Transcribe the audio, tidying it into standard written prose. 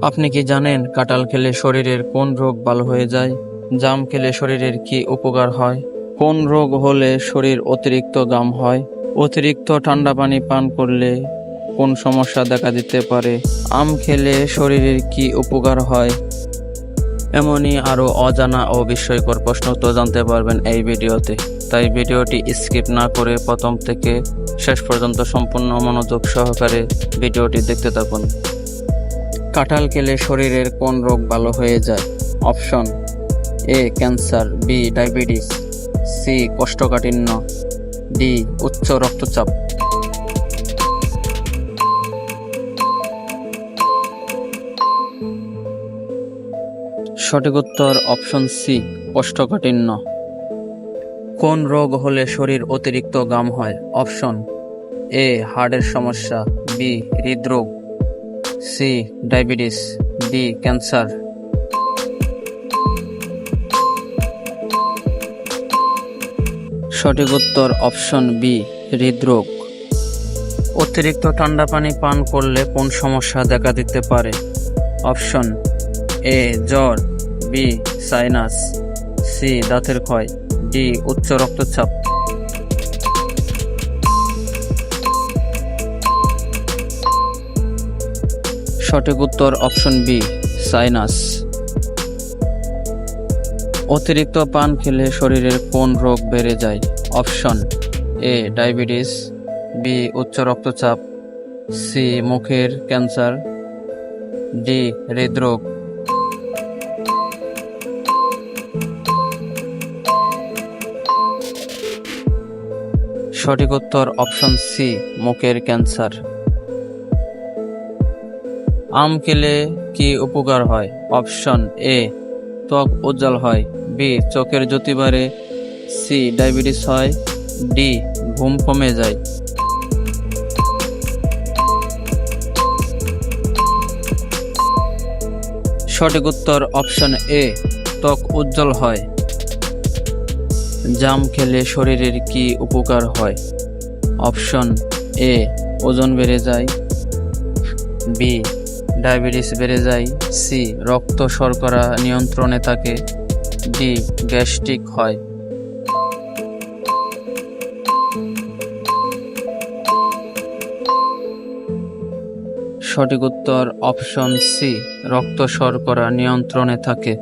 আপনি কি জানেন কাঁঠাল খেলে শরীরের কোন রোগ ভালো হয়ে যায়? জাম খেলে শরীরের কি উপকার হয়? কোন রোগ হলে শরীর অতিরিক্ত ঘাম হয়? অতিরিক্ত ঠান্ডা পানি পান করলে কোন সমস্যা দেখা দিতে পারে? আম খেলে শরীরের কি উপকার হয়? এমনই আরো অজানা ও বিস্ময়কর প্রশ্ন তো জানতে পারবেন এই ভিডিওতে। তাই ভিডিওটি স্কিপ না করে প্রথম থেকে শেষ পর্যন্ত সম্পূর্ণ মনোযোগ সহকারে ভিডিওটি দেখতে থাকুন। কাঁঠাল খেলে শরীরের কোন রোগ ভালো হয়ে যায়? Option: A cancer, B diabetes, সি কোষ্ঠকাঠিন্য, ডি উচ্চ রক্তচাপ। সঠিক উত্তর অপশন সি কোষ্ঠকাঠিন্য। কোন রোগ হলে শরীর অতিরিক্ত ঘাম হয়? অপশন: এ হার্টের সমস্যা, বি হৃদরোগ, সি ডায়াবেটিস, ডি ক্যান্সার। সঠিক উত্তর অপশন বি হৃদরোগ। অতিরিক্ত ঠান্ডা পানি পান করলে কোন সমস্যা দেখা দিতে পারে? অপশন: এ জ্বর, বি সাইনাস, সি দাঁতের ক্ষয়, ডি উচ্চ রক্তচাপ। সঠিক উত্তর অপশন বি সাইনাস। অতিরিক্ত পান খেলে শরীরের কোন রোগ বেড়ে যায়? অপশন: এ ডায়াবেটিস, বি উচ্চ রক্তচাপ, সি মুখের ক্যান্সার, ডি হৃদরোগ। সঠিক উত্তর অপশন সি মুখের ক্যান্সার। আম খেলে কি উপকার হয়? অপশন: এ ত্বক উজ্জ্বল হয়, বি চোখের জ্যোতি বাড়ে, সি ডায়াবেটিস হয়, ডি ঘুম কমে যায়। সঠিক উত্তর অপশন এ ত্বক উজ্জ্বল হয়। জাম খেলে শরীরের কি উপকার হয়? অপশন: এ ওজন বেড়ে যায়, বি ডায়াবেটিস বেড়ে যায়, সি রক্ত শর্করা নিয়ন্ত্রণে থাকে, ডি গ্যাস্ট্রিক হয়। সঠিক উত্তর অপশন সি রক্ত শর্করা নিয়ন্ত্রণে থাকে।